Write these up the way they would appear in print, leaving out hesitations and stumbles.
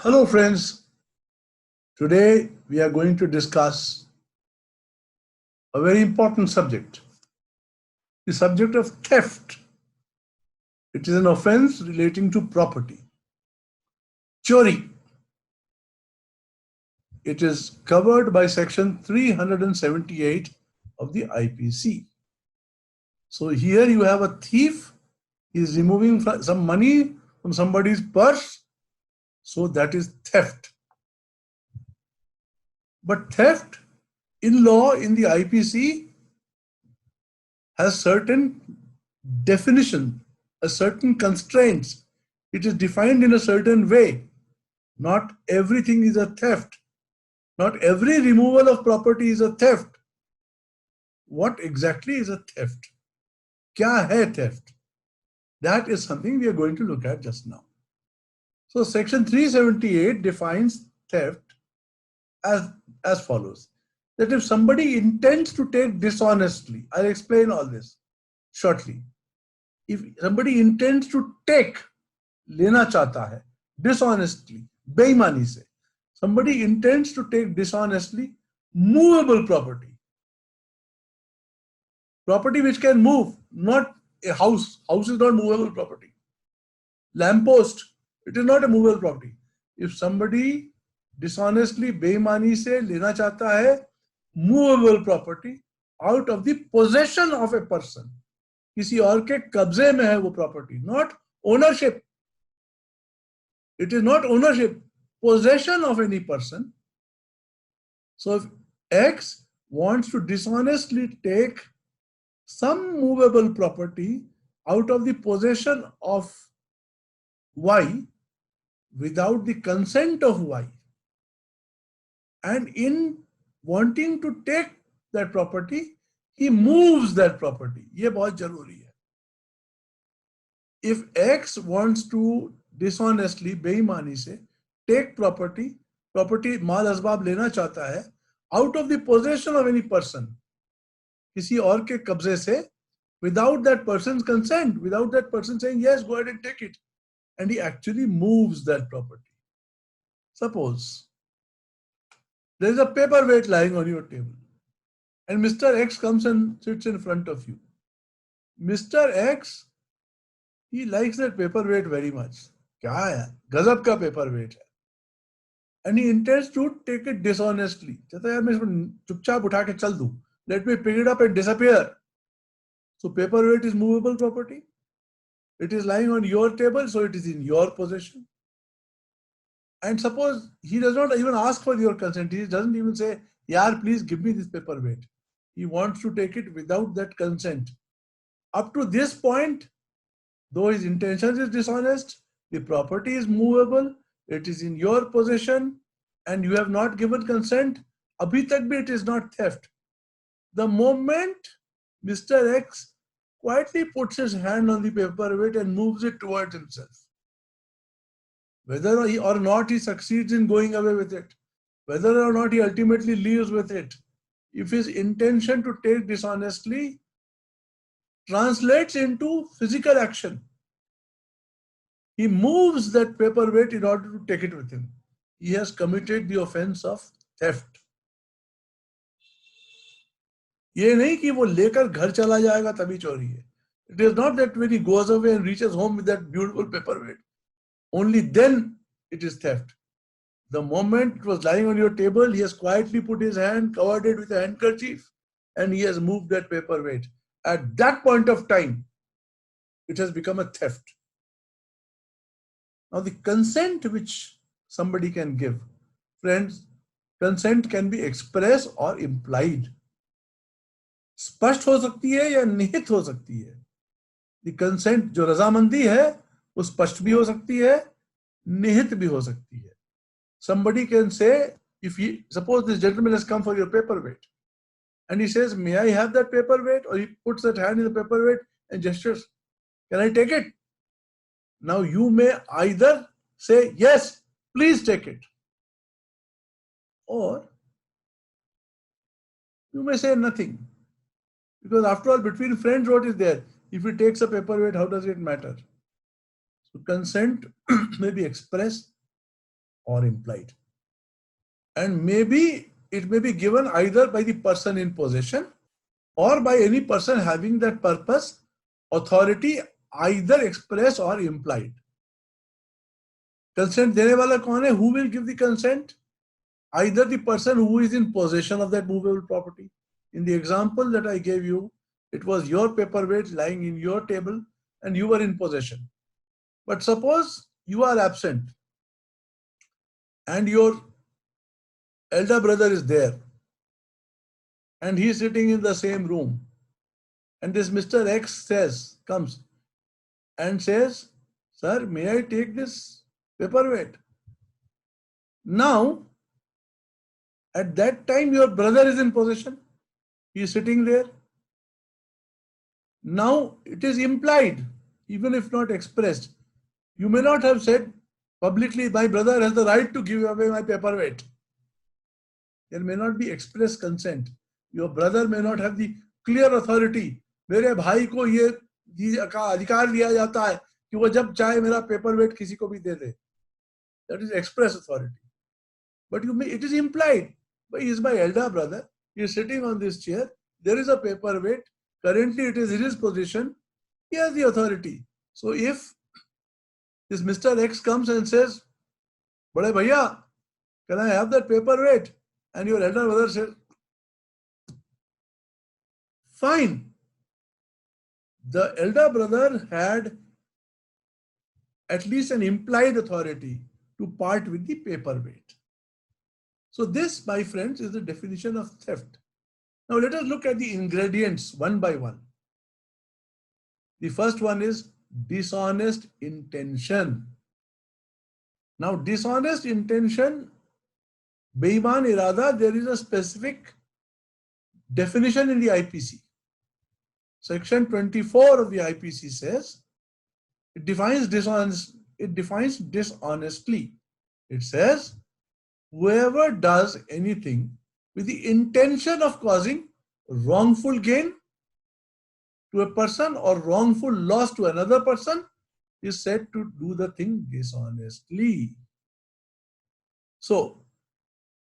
Hello friends, today we are going to discuss a very important subject, the subject of theft. It is an offense relating to property. Chori. It is covered by section 378 of the IPC. So here you have a thief, he is removing some money from somebody's purse, so that is theft. But theft in law in the IPC has certain definition, a certain constraints. It is defined in a certain way. Not everything is a theft. Not every removal of property is a theft. What exactly is a theft? Kya hai theft? That is something we are going to look at just now. So section 378 defines theft as follows. That if somebody intends to take dishonestly, I'll explain all this shortly. If somebody intends to take, लेना चाहता है, dishonestly, बेईमानी से, somebody intends to take dishonestly movable property which can move, not a house. House is not movable property. Lamppost, it is not a movable property. If somebody dishonestly, बेईमानी से लेना चाहता है movable property out of the possession of a person, किसी और के कब्जे में है वो property, not ownership. It is not ownership, possession of any person. So if X wants to dishonestly take some movable property out of the possession of Y without the consent of Y, and in wanting to take that property, he moves that property. ये बहुत जरूरी है. If X wants to dishonestly, बेईमानी से take property माल असबाब लेना चाहता है out of the possession of any person, किसी और के कब्जे से, without that person's consent, without that person saying yes, go ahead and take it, and he actually moves that property. Suppose there is a paperweight lying on your table and Mr. X comes and sits in front of you. Mr. X, he likes that paperweight very much. क्या है? गजब का paperweight है. And he intends to take it dishonestly. कहता है यार मैं इसको चुपचाप उठा के चल दूं. Let me pick it up and disappear. So paperweight is movable property. It is lying on your table, so it is in your possession. And suppose he does not even ask for your consent. He doesn't even say, yaar, please give me this paperweight. He wants to take it without that consent. Up to this point, though his intention is dishonest, the property is movable, it is in your possession, and you have not given consent, abhi tak bhi it is not theft. The moment Mr. X quietly puts his hand on the paperweight and moves it towards himself, whether or not he succeeds in going away with it, whether or not he ultimately leaves with it, if his intention to take dishonestly translates into physical action, he moves that paperweight in order to take it with him, he has committed the offense of theft. ये नहीं कि वो लेकर घर चला जाएगा तभी चोरी है. It is not that when he goes away and reaches home with that beautiful paperweight, only then it is theft. The moment it was lying on your table, he has quietly put his hand, covered it with a handkerchief, and he has moved that paperweight. At that point of time, it has become a theft. Now the consent which somebody can give, friends, consent can be express or implied. स्पष्ट हो सकती है या निहित हो सकती है. The consent जो रजामंदी है वो स्पष्ट भी हो सकती है, निहित भी हो सकती है. Somebody can say, if he, suppose this gentleman has come for your paperweight and he says, may I have that paperweight? Or he puts that hand in the paperweight and gestures, can I take it? Now you may either say, yes, please take it. Or you may say nothing. Because after all, between friends, what is there? If he takes a paperweight, how does it matter? So consent may be expressed or implied. And maybe it may be given either by the person in possession or by any person having that purpose, authority, either express or implied. Consent dene wala kaun hai? Who will give the consent? Either the person who is in possession of that movable property. In the example that I gave you, it was your paperweight lying in your table and you were in possession. But suppose you are absent and your elder brother is there and he is sitting in the same room, and this Mr. X comes and says, "Sir, may I take this paperweight?" Now, at that time, your brother is in possession. He is sitting there. Now, it is implied, even if not expressed. You may not have said publicly, "My brother has the right to give away my paperweight." There may not be express consent. Your brother may not have the clear authority. मेरे भाई को ये अधिकार दिया जाता है कि वो जब चाहे मेरा पेपरवेट किसी को भी दे दे. That is express authority. But it is implied. But he is my elder brother. He is sitting on this chair. There is a paperweight. Currently, it is in his position. He has the authority. So if this Mr. X comes and says, "Bade bhaiya, can I have that paperweight?" And your elder brother says, "Fine." The elder brother had at least an implied authority to part with the paperweight. So this, my friends, is the definition of theft. Now let us look at the ingredients one by one. The first one is dishonest intention. Now dishonest intention, beiman irada, there is a specific definition in the IPC. Section 24 of the IPC says, it defines dishonestly. It says, whoever does anything with the intention of causing wrongful gain to a person or wrongful loss to another person is said to do the thing dishonestly. So,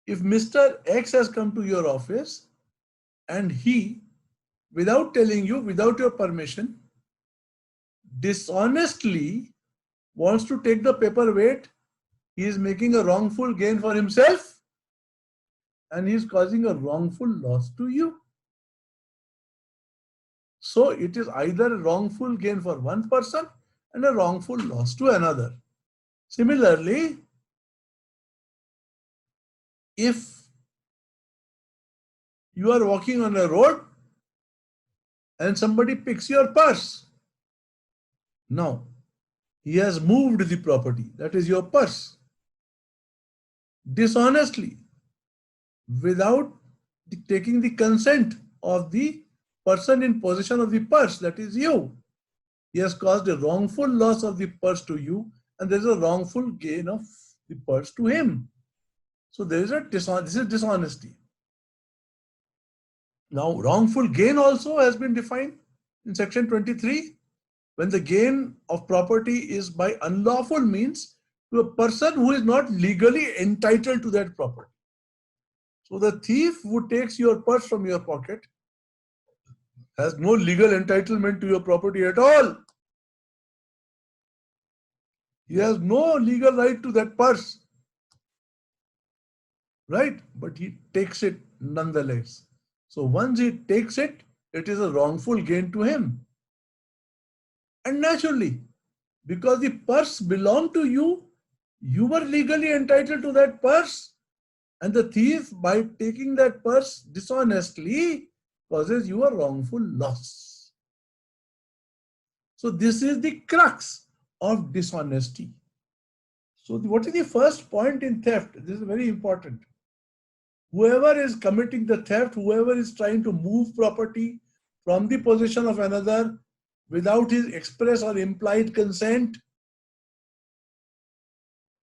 if Mr. X has come to your office and he, without telling you, without your permission, dishonestly wants to take the paperweight, he is making a wrongful gain for himself and he is causing a wrongful loss to you. So it is either a wrongful gain for one person and a wrongful loss to another. Similarly, if you are walking on a road and somebody picks your purse, now he has moved the property, that is your purse, dishonestly, without taking the consent of the person in possession of the purse, that is you. He has caused a wrongful loss of the purse to you and there is a wrongful gain of the purse to him. So there is this is dishonesty. Now wrongful gain also has been defined in section 23, when the gain of property is by unlawful means to a person who is not legally entitled to that property. So the thief who takes your purse from your pocket has no legal entitlement to your property at all. He has no legal right to that purse, right? But he takes it nonetheless. So once he takes it, it is a wrongful gain to him. And naturally, because the purse belonged to you, you were legally entitled to that purse. And the thief, by taking that purse dishonestly, causes you a wrongful loss. So this is the crux of dishonesty. So what is the first point in theft? This is very important. Whoever is committing the theft, whoever is trying to move property from the possession of another without his express or implied consent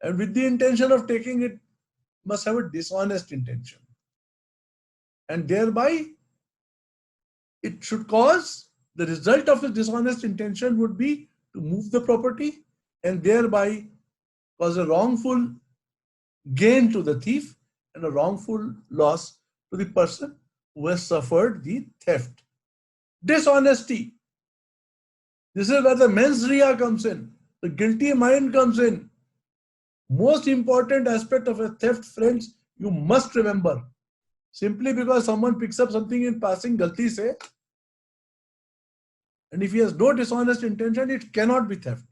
and with the intention of taking it, must have a dishonest intention. And thereby, it should cause, the result of his dishonest intention would be to move the property and thereby cause a wrongful gain to the thief and a wrongful loss to the person who has suffered the theft. Dishonesty. This is where the mens rea comes in. The guilty mind comes in. Most important aspect of a theft, friends, you must remember. Simply because someone picks up something in passing, galti se, and if he has no dishonest intention, it cannot be theft.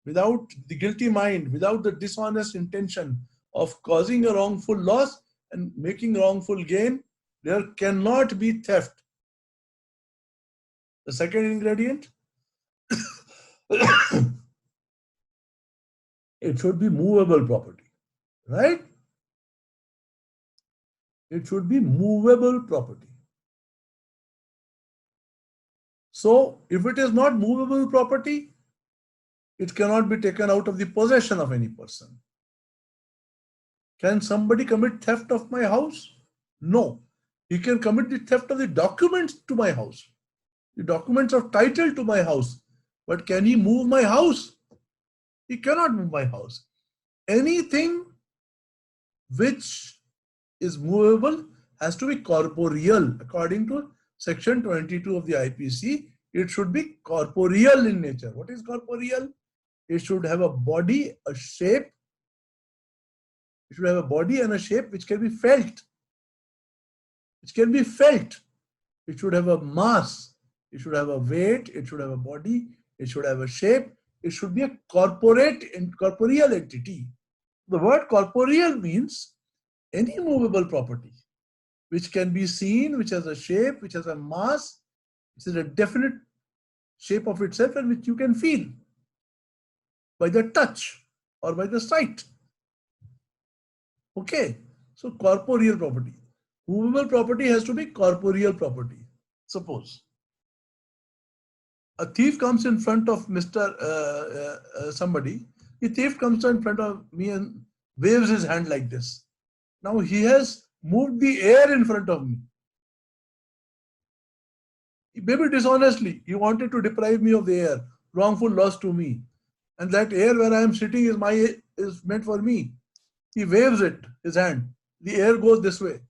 Without the guilty mind, without the dishonest intention of causing a wrongful loss and making wrongful gain, there cannot be theft. The second ingredient, it should be movable property, right? It should be movable property. So if it is not movable property, it cannot be taken out of the possession of any person. Can somebody commit theft of my house? No. He can commit the theft of the documents to my house, the documents of title to my house. But can he move my house? He cannot move my house. Anything which is movable has to be corporeal. According to section 22 of the IPC, it should be corporeal in nature. What is corporeal? It should have a body, a shape. It should have a body and a shape which can be felt. Which can be felt. It should have a mass. It should have a weight. It should have a body. It should have a shape. It should be a corporate and corporeal entity. The word corporeal means any movable property which can be seen, which has a shape, which has a mass, which is a definite shape of itself and which you can feel by the touch or by the sight. Okay, so corporeal property. Movable property has to be corporeal property. Suppose a thief comes in front of somebody. The thief comes in front of me and waves his hand like this. Now he has moved the air in front of me. Maybe dishonestly, he wanted to deprive me of the air, wrongful loss to me. And that air where I am sitting is meant for me. He waves it, his hand. The air goes this way.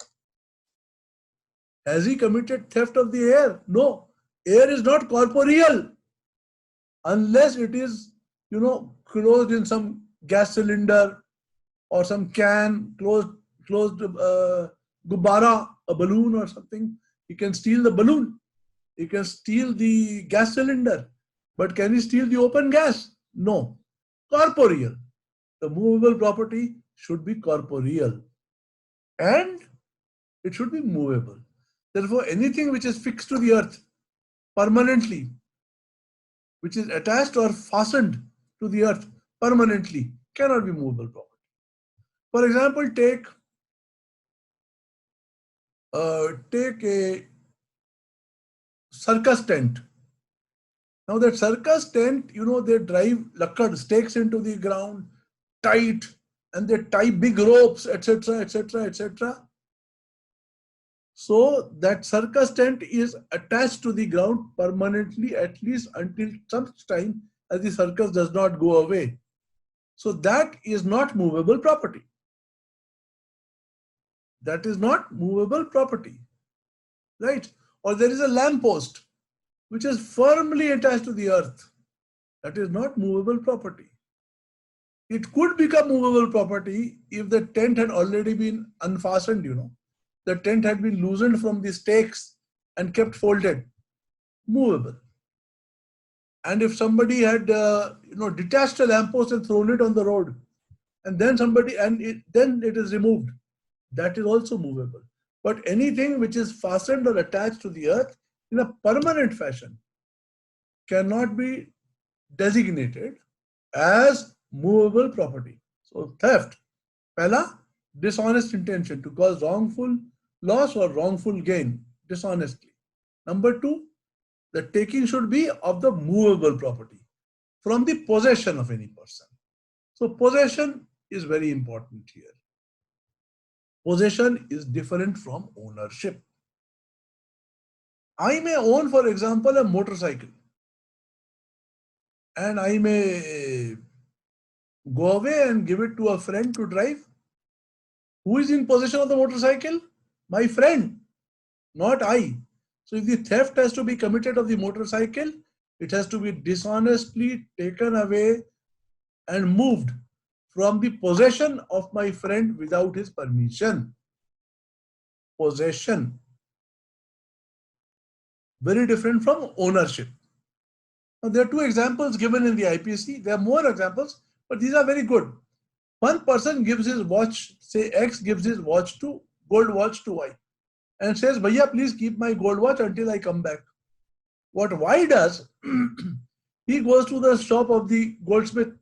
Has he committed theft of the air? No. Air is not corporeal unless it is, closed in some gas cylinder or some can, closed gubbara, a balloon or something. He can steal the balloon. He can steal the gas cylinder. But can he steal the open gas? No. Corporeal. The movable property should be corporeal. And it should be movable. Therefore, anything which is fixed to the earth permanently, which is attached or fastened to the earth permanently, cannot be movable property. For example, take a circus tent. Now that circus tent, they drive lakkad stakes into the ground, tight, and they tie big ropes, etc., etc., etc. So that circus tent is attached to the ground permanently, at least until such time as the circus does not go away. So that is not movable property. That is not movable property, right? Or there is a lamppost which is firmly attached to the earth. That is not movable property. It could become movable property if the tent had already been unfastened, The tent had been loosened from the stakes and kept folded. Movable. And if somebody had, detached a lamppost and thrown it on the road, and then then it is removed, that is also movable. But anything which is fastened or attached to the earth in a permanent fashion cannot be designated as movable property. So theft, pehla, dishonest intention to cause wrongful loss or wrongful gain dishonestly. Number two, the taking should be of the movable property from the possession of any person. So possession is very important here. Possession is different from ownership. I may own, for example, a motorcycle, and I may go away and give it to a friend to drive. Who is in possession of the motorcycle? My friend, not I. So if the theft has to be committed of the motorcycle, it has to be dishonestly taken away and moved from the possession of my friend without his permission. Possession. Very different from ownership. Now, there are two examples given in the IPC. There are more examples, but these are very good. One person gives his watch, say X gives his gold watch to Y and says, Bhaiya, please keep my gold watch until I come back. What Y does, he goes to the shop of the goldsmith,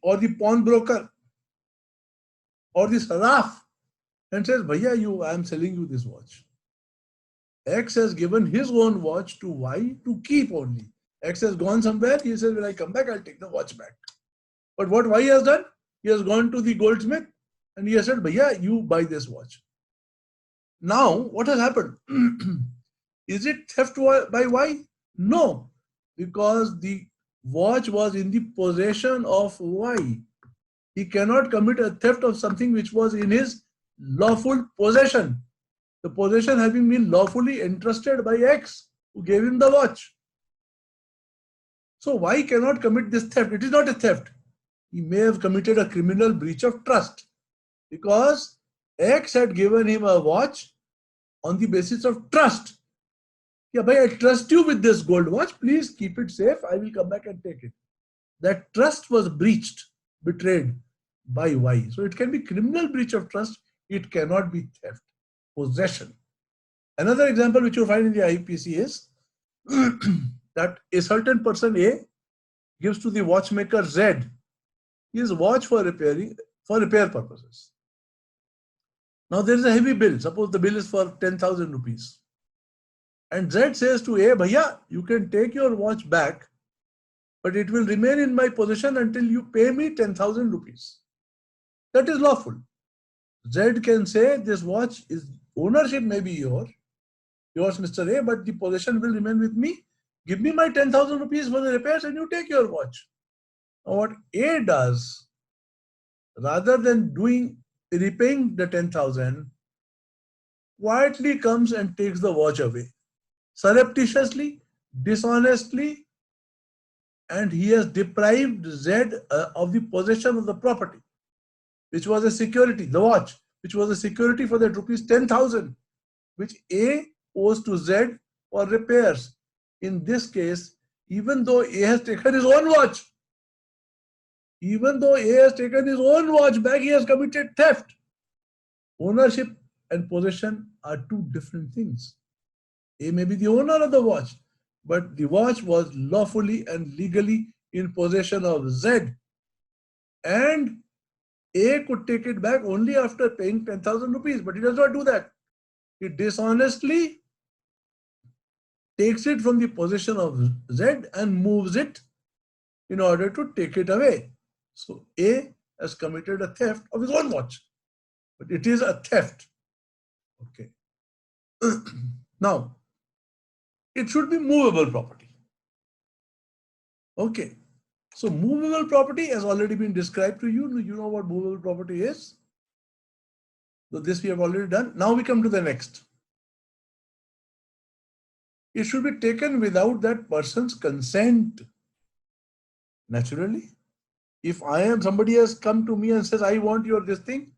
or the pawnbroker, or the saraf, and says, Bhaiya, I am selling you this watch. X has given his own watch to Y to keep only. X has gone somewhere, he says, when I come back, I'll take the watch back. But what Y has done, he has gone to the goldsmith and he has said, Bhaiya, you buy this watch. Now, what has happened? Is it theft by Y? No, because the watch was in the possession of Y. He cannot commit a theft of something which was in his lawful possession. The possession having been lawfully entrusted by X, who gave him the watch. So Y cannot commit this theft. It is not a theft. He may have committed a criminal breach of trust because X had given him a watch on the basis of trust. Yeah, bhai, I trust you with this gold watch. Please keep it safe. I will come back and take it. That trust was breached, betrayed by Y. So it can be criminal breach of trust. It cannot be theft. Possession. Another example which you find in the IPC is that a certain person A gives to the watchmaker Z his watch for repair purposes. Now there is a heavy bill. Suppose the bill is for 10,000 rupees. And Z says to A, Bhaiya, you can take your watch back, but it will remain in my possession until you pay me 10,000 rupees. That is lawful. Z can say this watch is ownership may be yours, Mr. A, but the possession will remain with me. Give me my 10,000 rupees for the repairs and you take your watch. Now what A does, rather than repaying the 10,000, quietly comes and takes the watch away. Surreptitiously, dishonestly, and he has deprived Z of the possession of the property, which was a security, the watch, which was a security for that rupees 10,000, which A owes to Z for repairs. In this case, even though A has taken his own watch, back, he has committed theft. Ownership and possession are two different things. A may be the owner of the watch, but the watch was lawfully and legally in possession of Z. And A could take it back only after paying 10,000 rupees, but he does not do that. He dishonestly takes it from the possession of Z and moves it in order to take it away. So A has committed a theft of his own watch, but it is a theft. Okay. Now, it should be movable property. Okay. So movable property has already been described to you. You know what movable property is. So this we have already done. Now we come to the next. It should be taken without that person's consent. Naturally, if somebody has come to me and says, I want this thing,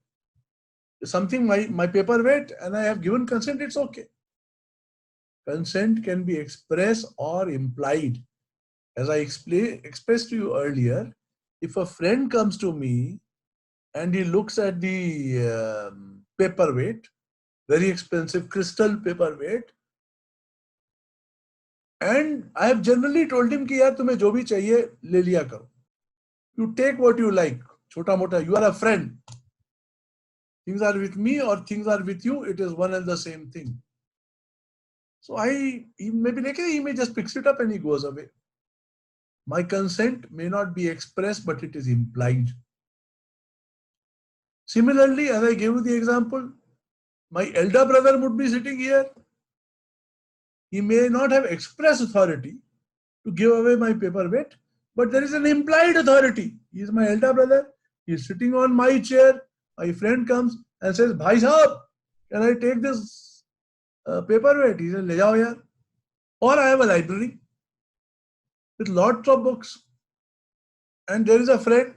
something, my paperweight, and I have given consent, it's okay. Consent can be expressed or implied. As I expressed to you earlier, if a friend comes to me and he looks at the paperweight, very expensive crystal paperweight, and I have generally told him कि यार तुम्हें जो भी चाहिए ले लिया करो. You take what you like. छोटा मोटा, you are a friend. Things are with me or things are with you, it is one and the same thing. So he may just picks it up and he goes away. My consent may not be expressed, but it is implied. Similarly, as I gave you the example, my elder brother would be sitting here. He may not have expressed authority to give away my paperweight, but there is an implied authority. He is my elder brother. He is sitting on my chair. My friend comes and says, Bhai Sahab, can I take this paperweight? He says, Le jao yaar. Or I have a library with lots of books. And there is a friend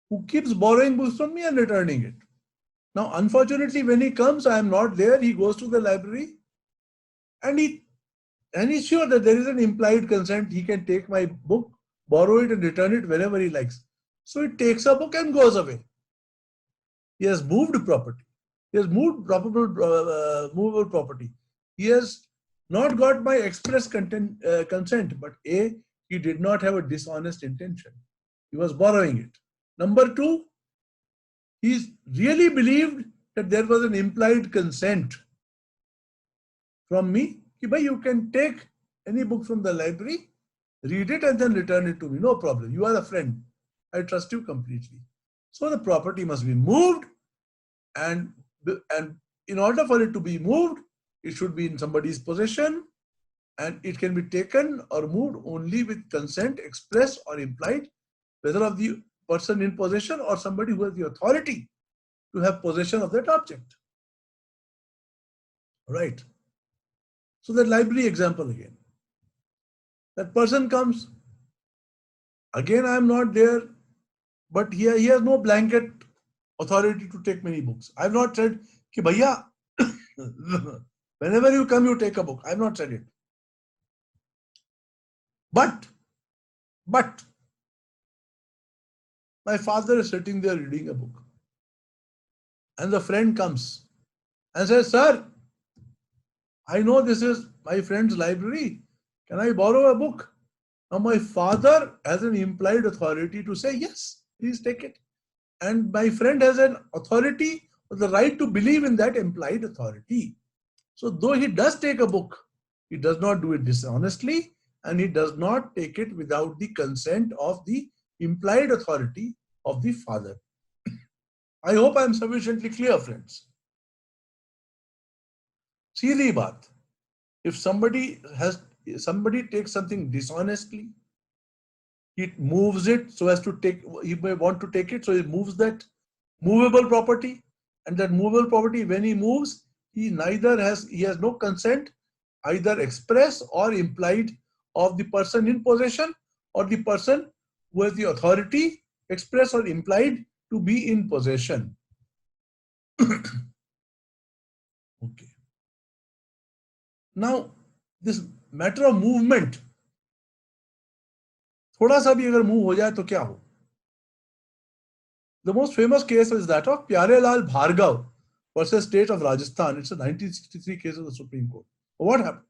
who keeps borrowing books from me and returning it. Now, unfortunately, when he comes, I am not there. He goes to the library and he's sure that there is an implied consent. He can take my book, borrow it and return it whenever he likes. So he takes a book and goes away. He has moved property. He has moved movable property. He has not got my express consent, but A, he did not have a dishonest intention. He was borrowing it. Number two, he really believed that there was an implied consent from me. Ki, bhai, you can take any book from the library, read it and then return it to me. No problem. You are a friend. I trust you completely. So the property must be moved, and in order for it to be moved, it should be in somebody's possession, and it can be taken or moved only with consent, express or implied, whether of the person in possession or somebody who has the authority to have possession of that object. Right. So that library example again. That person comes, again I am not there, but he has no blanket authority to take many books. I have not said, ki bhaiya, whenever you come, you take a book. I have not said it. But my father is sitting there reading a book. And the friend comes and says, sir, I know this is my friend's library. Can I borrow a book? Now my father has an implied authority to say, yes, please take it. And my friend has an authority or the right to believe in that implied authority. So though he does take a book, he does not do it dishonestly, and he does not take it without the consent of the implied authority of the father. I hope I am sufficiently clear, friends. Seedhi baat. If somebody takes something dishonestly, he moves it so as to take, he may want to take it, so he moves that movable property, and that movable property, when he moves, he has no consent, either express or implied, of the person in possession or the person who has the authority, express or implied, to be in possession. Okay. Now, this matter of movement, थोड़ा सा भी अगर move हो जाए तो क्या हो? The most famous case is that of Pyarelal Bhargav versus State of Rajasthan. It's a 1963 case of the Supreme Court. What happened?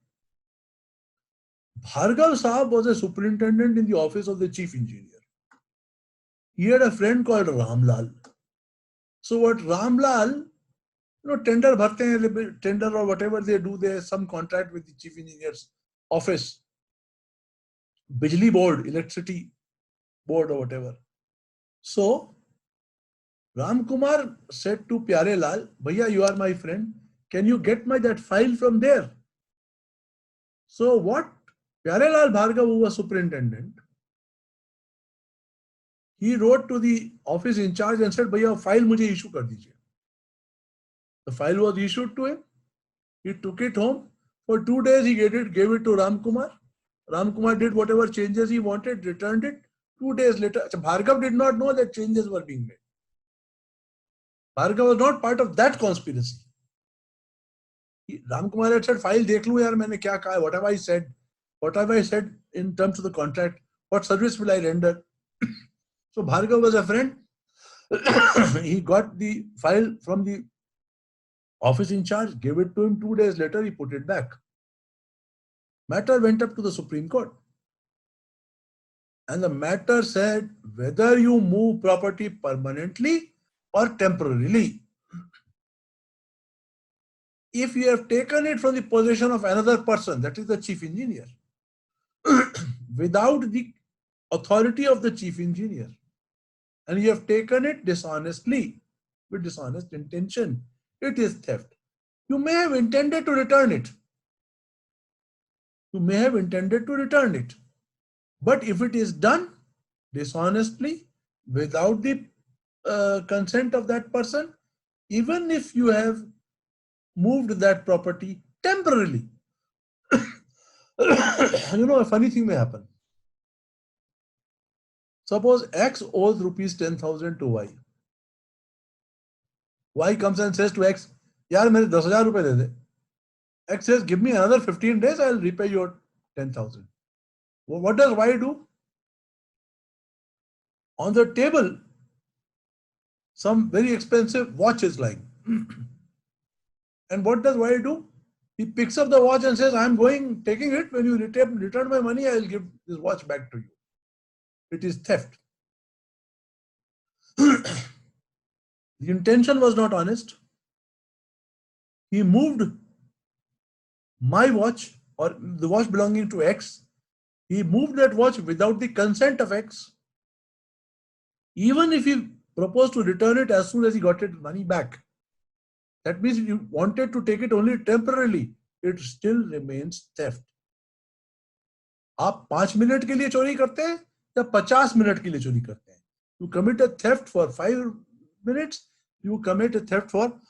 Bhargav Sahab was a superintendent in the office of the chief engineer. He had a friend called Ramlal. So what Ramlal, tender bharte hain, tender or whatever they do, they have some contract with the chief engineer's office, Bijli board, electricity board or whatever. So Ram Kumar said to Pyarelal, Bhaiya, you are my friend. Can you get that file from there? So what Pyarelal Bhargav, who was superintendent, he wrote to the office in charge and said, Bhaiya, file mujhe issue kar dijiye. The file was issued to him. He took it home. For 2 days, he gave it to Ram Kumar. Ram Kumar did whatever changes he wanted, returned it. 2 days later, Bhargav did not know that changes were being made. Bhargav was not part of that conspiracy. Ram Kumar had said, file dekh lu yaar, maine kya kaha, what have I said in terms of the contract, what service will I render? So Bhargav was a friend. He got the file from the office in charge, gave it to him. 2 days later, he put it back. Matter went up to the Supreme Court. And the matter said whether you move property permanently or temporarily. If you have taken it from the possession of another person, that is the chief engineer, without the authority of the chief engineer, and you have taken it dishonestly, with dishonest intention, it is theft. You may have intended to return it. But if it is done dishonestly, without the consent of that person, even if you have moved that property temporarily, a funny thing may happen. Suppose X owes rupees 10,000 to Y. Y comes and says to X, यार मेरे 10,000 रुपए दे दे. X says, give me another 15 days, I'll repay your 10,000. Well, what does Y do? On the table, some very expensive watch is lying. And what does Y do? He picks up the watch and says, I'm taking it. When you return my money, I'll give this watch back to you. It is theft. The intention was not honest. He moved my watch, or the watch belonging to X. He moved that watch without the consent of X. Even if he proposed to return it as soon as he got his money back, that means you wanted to take it only temporarily, it still remains theft. आप 5 minute के लिए चोरी करते हैं या 50 minute के लिए चोरी करते हैं? You commit a theft for 5 minutes, you commit a theft for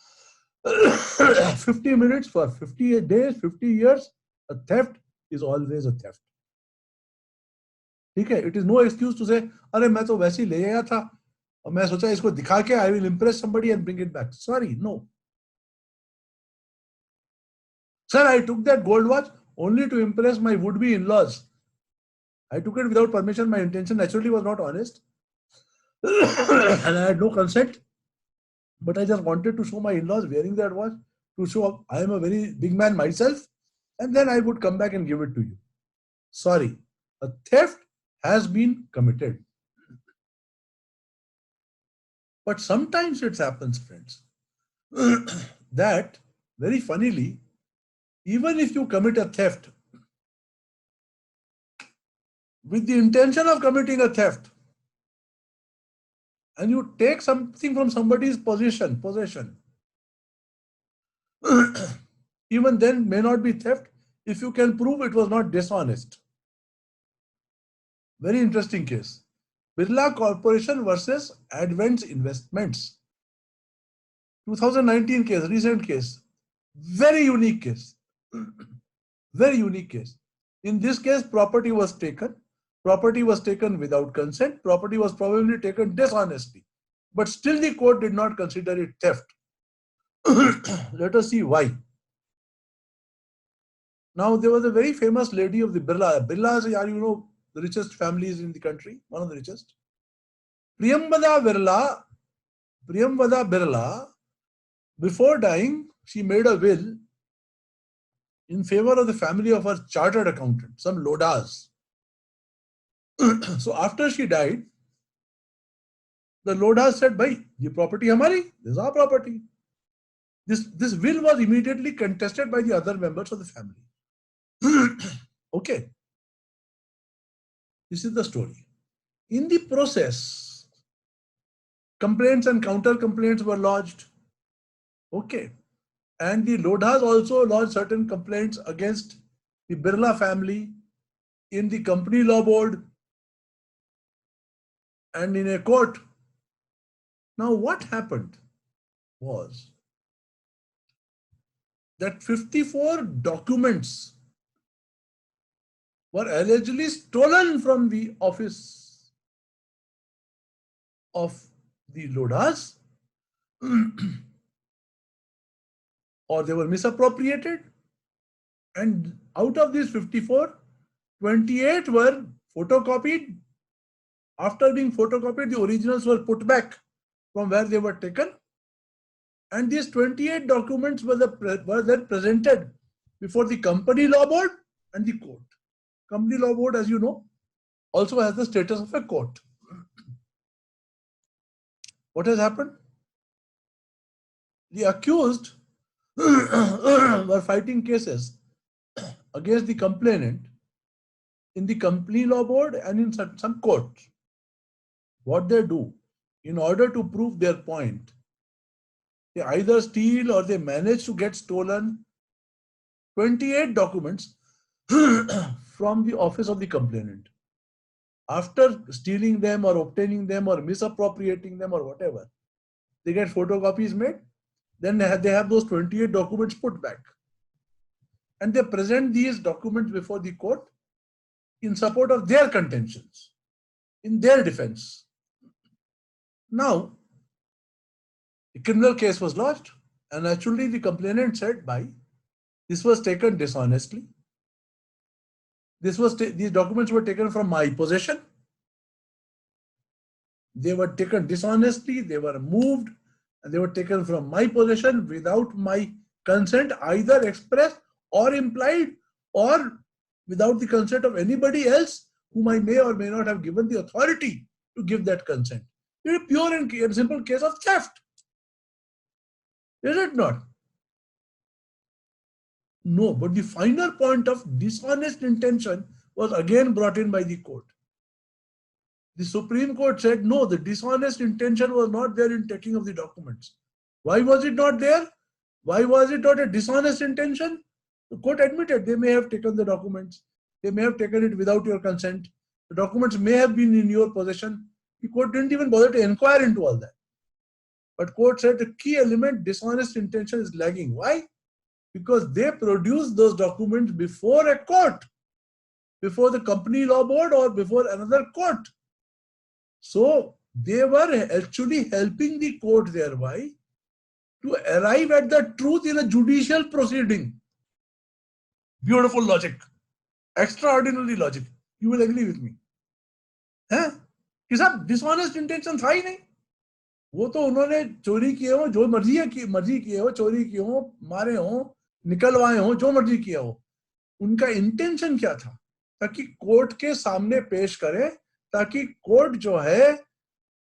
50 minutes, for 50 days, 50 years. A theft is always a theft. ठीक है? It is no excuse to say, अरे मैं तो वैसे ही ले आया था और मैं सोचा इसको दिखा के I will impress somebody and bring it back. Sorry, no. Sir, I took that gold watch only to impress my would-be in-laws. I took it without permission. My intention naturally was not honest. And I had no consent. But I just wanted to show my in-laws wearing that watch, to show I am a very big man myself. And then I would come back and give it to you. Sorry, a theft has been committed. But sometimes it happens, friends, that very funnily, even if you commit a theft with the intention of committing a theft, and you take something from somebody's possession, even then may not be theft if you can prove it was not dishonest. Very interesting case. Birla Corporation versus Advent Investments. 2019 case, recent case. Very unique case. Very unique case. In this case, property was taken. Property was taken without consent. Property was probably taken dishonestly. But still the court did not consider it theft. Let us see why. Now, there was a very famous lady of the Birla. Birlas are, the richest families in the country, one of the richest. Priyamvada Birla, before dying, she made a will in favor of the family of her chartered accountant, some Lodas. So after she died, the Lodas said, "Bhai, ye property hamari, this is our property." This will was immediately contested by the other members of the family. Okay. This is the story. In the process, complaints and counter complaints were lodged. Okay. And the Lodas also lodged certain complaints against the Birla family in the company law board and in a court. Now, what happened was that 54 documents were allegedly stolen from the office of the Lodas, or they were misappropriated. And out of these 54, 28 were photocopied. After being photocopied, the originals were put back from where they were taken. And these 28 documents were then presented before the company law board and the court. Company law board, as you know, also has the status of a court. What has happened? The accused were fighting cases against the complainant in the company law board and in some court. What they do, in order to prove their point, they either steal or they manage to get stolen 28 documents from the office of the complainant. After stealing them or obtaining them or misappropriating them or whatever, they get photocopies made. Then they have those 28 documents put back. And they present these documents before the court in support of their contentions, in their defense. Now, the criminal case was lodged, and actually the complainant said, this was taken dishonestly. These documents were taken from my possession. They were taken dishonestly, they were moved, and they were taken from my possession without my consent, either expressed or implied, or without the consent of anybody else whom I may or may not have given the authority to give that consent. It is a pure and simple case of theft. Is it not? No, but the finer point of dishonest intention was again brought in by the court. The Supreme Court said, no, the dishonest intention was not there in taking of the documents. Why was it not there? Why was it not a dishonest intention? The court admitted they may have taken the documents. They may have taken it without your consent. The documents may have been in your possession. The court didn't even bother to inquire into all that. But court said the key element, dishonest intention, is lagging. Why? Because they produced those documents before a court, before the company law board or before another court. So they were actually helping the court thereby to arrive at the truth in a judicial proceeding. Beautiful logic. Extraordinary logic. You will agree with me. हैं? कि साहब dishonest intention था ही नहीं. वो तो उन्होंने चोरी किए हो, जो मर्जी किए हो, चोरी किए हो, मारे हो, निकलवाए हो, जो मर्जी किया हो. उनका इंटेंशन क्या था? ताकि कोर्ट के सामने पेश करें, ताकि कोर्ट जो है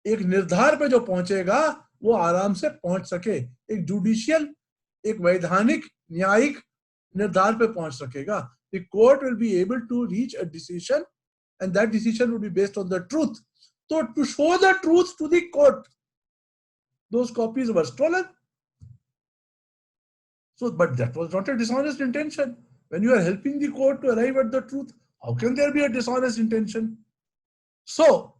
एक निर्धार पे जो पहुंचेगा वो आराम से पहुंच सके, एक जुडिशियल, एक वैधानिक, न्यायिक निर्धार पे पहुंच सकेगा. The court will be able to reach a decision, and that decision will be based on the truth. So to show the truth to the court, those copies were stolen. So, but that was not a dishonest intention. When you are helping the court to arrive at the truth, how can there be a dishonest intention? So,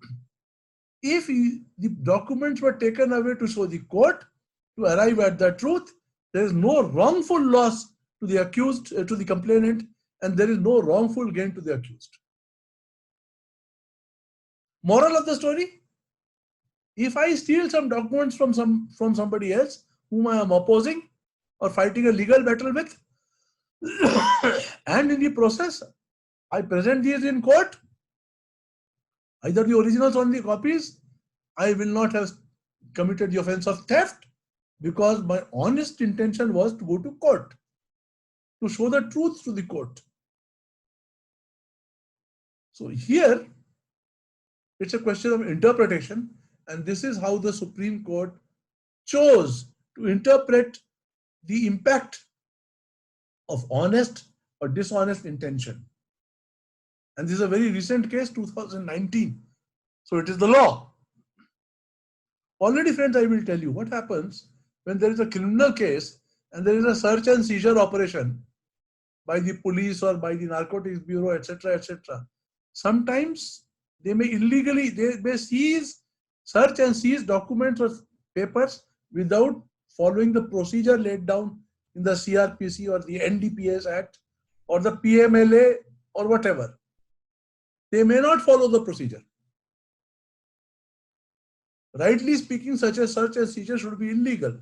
if the documents were taken away to show the court to arrive at the truth, there is no wrongful loss to the accused, to the complainant, and there is no wrongful gain to the accused. Moral of the story: if I steal some documents from somebody else whom I am opposing or fighting a legal battle with, and in the process I present these in court, either the originals or the copies, I will not have committed the offense of theft, because my honest intention was to go to court, to show the truth to the court. So here, it's a question of interpretation, and this is how the Supreme Court chose to interpret the impact of honest or dishonest intention. And this is a very recent case, 2019. So it is the law. Already, friends, I will tell you what happens when there is a criminal case and there is a search and seizure operation by the police or by the Narcotics Bureau, etc., etc. Sometimes they may illegally, they may search and seize documents or papers without following the procedure laid down in the CRPC or the NDPS Act or the PMLA or whatever. They may not follow the procedure. Rightly speaking, such a search and seizure should be illegal.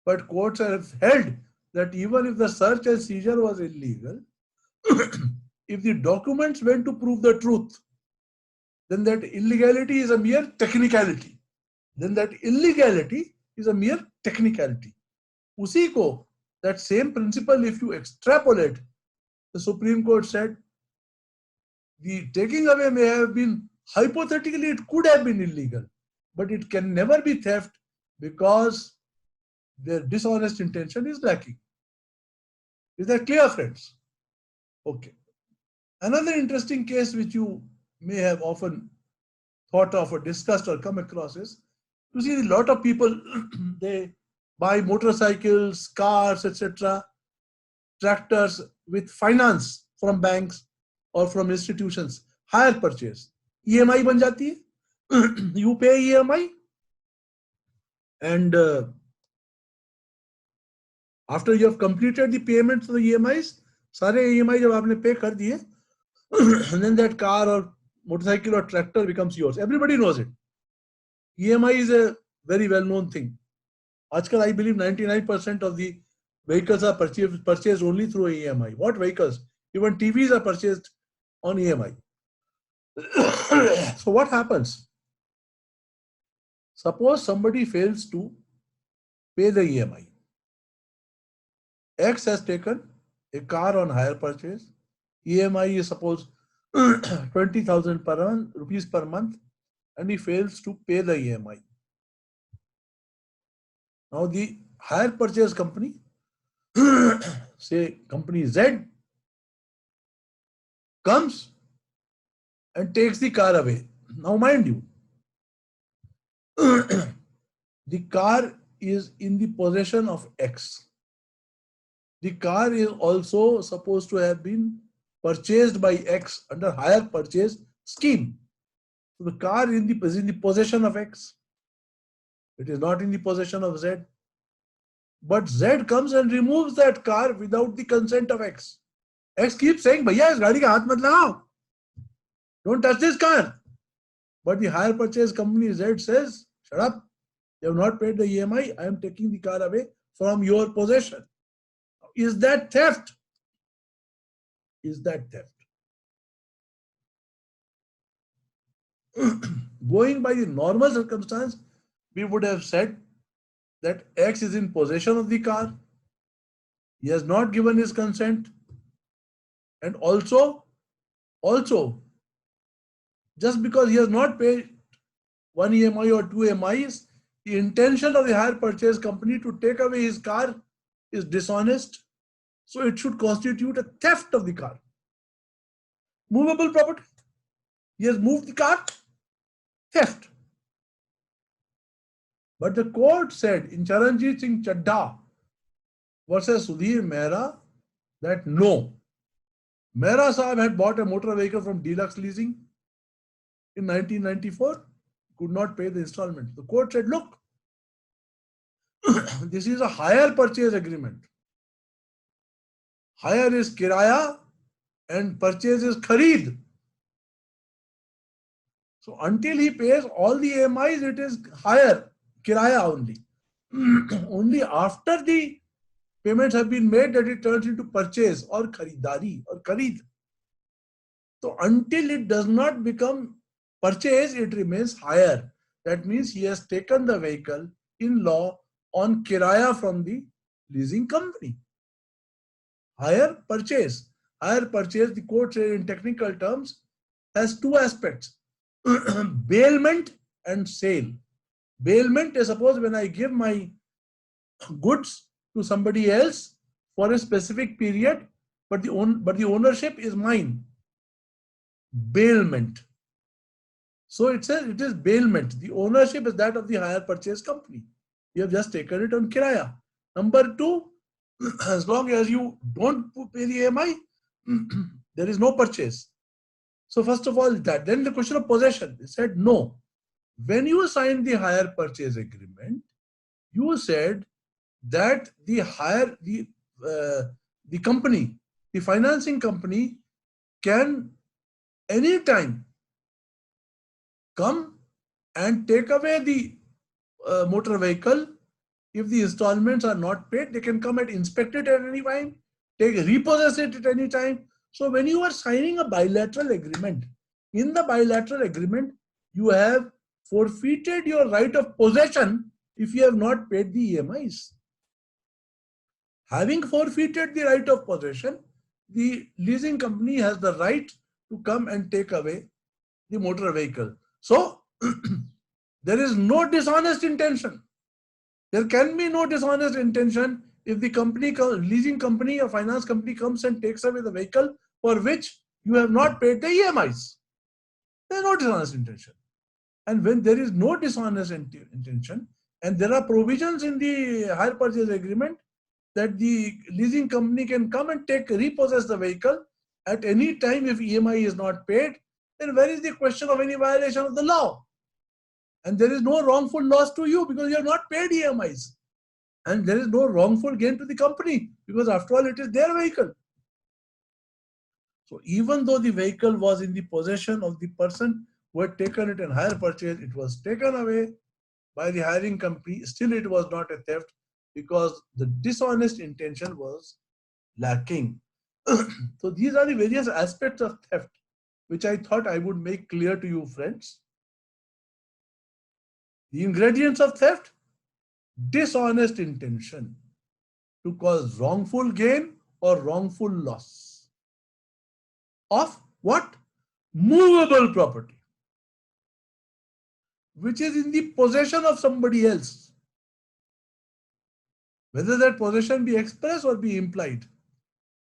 But courts have held that even if the search and seizure was illegal, if the documents went to prove the truth, then that illegality is a mere technicality. Usi ko, that same principle, if you extrapolate, the Supreme Court said, the taking away may have been, hypothetically it could have been illegal, but it can never be theft because their dishonest intention is lacking. Is that clear, friends? Okay. Another interesting case which you may have often thought of or discussed or come across is, you see a lot of people, they buy motorcycles, cars, etc., tractors with finance from banks or from institutions, hire purchase, EMI बन जाती है. You pay EMI and after you have completed the payments of the EMIs, सारे EMI जब आपने पे कर दिए, and then that car or motorcycle or tractor becomes yours. Everybody knows it. EMI is a very well-known thing. आजकल I believe 99% of the vehicles are purchased only through EMI. What vehicles? Even TVs are purchased on EMI. So what happens? Suppose somebody fails to pay the EMI. X has taken a car on hire purchase. EMI is suppose 20,000 rupees per month, and he fails to pay the EMI. Now the hire purchase company, say company Z, comes and takes the car away. Now mind you, the car is in the possession of X. The car is also supposed to have been purchased by X under hire purchase scheme. So the car is in the possession of X. It is not in the possession of Z. But Z comes and removes that car without the consent of X. X keeps saying, "Bhaiya, is gaadi ka haath mat lagao. Don't touch this car." But the hire purchase company Z says, "Shut up. You have not paid the EMI. I am taking the car away from your possession." Is that theft? Is that theft? Going by the normal circumstance, we would have said that X is in possession of the car. He has not given his consent. And also, just because he has not paid one EMI or two EMIs, the intention of the hire purchase company to take away his car is dishonest. So it should constitute a theft of the car. Movable property. He has moved the car. Theft. But the court said in Charanjit Singh Chadha versus Sudhir Mehra that no. Mehra Saab had bought a motor vehicle from Deluxe Leasing in 1994, could not pay the installment. The court said, look, this is a hire purchase agreement. Hire is kiraya and purchase is khareed. So until he pays all the EMIs, it is hire, kiraya only. Only after the payments have been made that it turns into purchase or kharidari or khareed. So until it does not become purchase, it remains hire. That means he has taken the vehicle in law on kiraya from the leasing company. Hire purchase. Hire purchase, the court said in technical terms, has two aspects. Bailment and sale. Bailment is suppose when I give my goods to somebody else for a specific period, but the ownership is mine. Bailment. So it says it is bailment. The ownership is that of the hire purchase company. You have just taken it on kiraya. Number two, as long as you don't pay the EMI, there is no purchase. So first of all that. Then the question of possession. They said no. When you signed the hire purchase agreement, you said that the company, the financing company, can anytime come and take away the motor vehicle. If the installments are not paid, they can come and inspect it at any time, repossess it at any time. So when you are signing a bilateral agreement, in the bilateral agreement, you have forfeited your right of possession if you have not paid the EMIs. Having forfeited the right of possession, the leasing company has the right to come and take away the motor vehicle. So there is no dishonest intention. There can be no dishonest intention if the leasing company or finance company comes and takes away the vehicle for which you have not paid the EMIs. There is no dishonest intention. And when there is no dishonest intention, and there are provisions in the hire purchase agreement that the leasing company can come and repossess the vehicle at any time if EMI is not paid, then where is the question of any violation of the law? And there is no wrongful loss to you because you have not paid EMIs. And there is no wrongful gain to the company because after all, it is their vehicle. So even though the vehicle was in the possession of the person who had taken it in hire purchase, it was taken away by the hiring company, still it was not a theft because the dishonest intention was lacking. So these are the various aspects of theft which I thought I would make clear to you, friends. The ingredients of theft: dishonest intention to cause wrongful gain or wrongful loss of what? Movable property, which is in the possession of somebody else, whether that possession be express or be implied,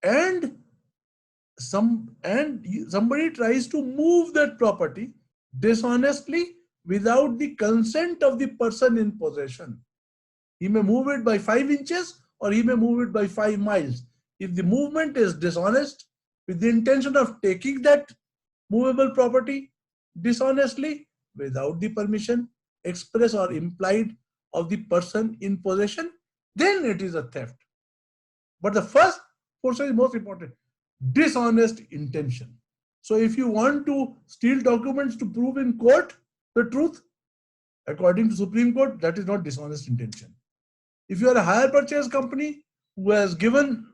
and somebody tries to move that property dishonestly without the consent of the person in possession. He may move it by 5 inches or he may move it by 5 miles. If the movement is dishonest with the intention of taking that movable property dishonestly without the permission, express or implied, of the person in possession, then it is a theft. But the first portion is most important: dishonest intention. So if you want to steal documents to prove in court the truth, according to Supreme Court, that is not dishonest intention. If you are a hire purchase company who has given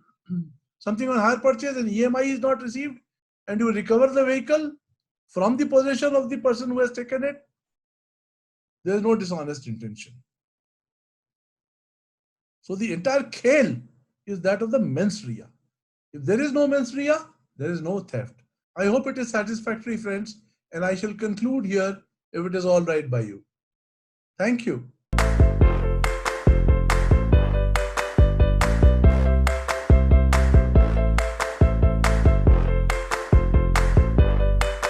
something on hire purchase and EMI is not received, and you recover the vehicle from the possession of the person who has taken it, there is no dishonest intention. So the entire khel is that of the mens rea. If there is no mens rea, there is no theft. I hope it is satisfactory, friends, and I shall conclude here if it is all right by you. Thank you.